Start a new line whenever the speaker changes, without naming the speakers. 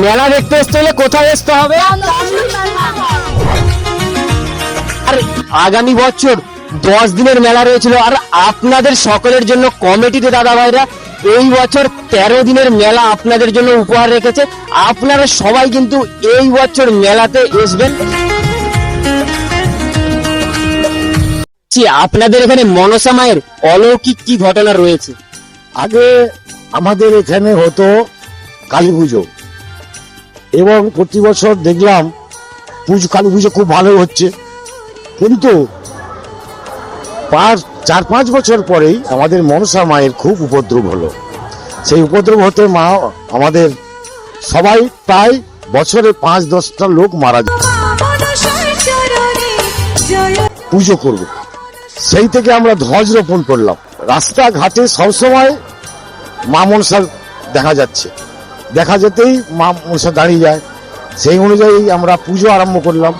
মেলা দেখতে আসতে হলে কোথায় আসতে হবে? আর আগামী বছর 10 দিনের মেলা রয়েছিল, আর আপনাদের সকলের জন্য কমিটিতে দাদা ভাইরা এই বছর 13 দিনের মেলা আপনাদের জন্য উপহার রেখেছে। আপনারা সবাই কিন্তু এই বছর মেলাতে আসবেন। আপনাদের এখানে মনসা মায়ের অলৌকিক কি ঘটনা রয়েছে?
আগে আমাদের এখানে হতো কালী পুজো, এবং প্রতি বছর দেখলাম কালী পুজো খুব ভালো হচ্ছে, কিন্তু 4-5 বছর পরেই আমাদের মনসা মায়ের খুব উপদ্রব হলো। সেই উপদ্রব হতে মা আমাদের সবাই প্রায় বছরে 5-10টা লোক মারা যায় পুজো করবে। সেই থেকে আমরা ধ্বজ রোপণ করলাম। রাস্তাঘাটে সবসময় মা মনসা দেখা যাচ্ছে, দেখা যেতেই মা মনসা দাঁড়িয়ে যায়। সেই অনুযায়ী আমরা পুজো আরম্ভ করলাম।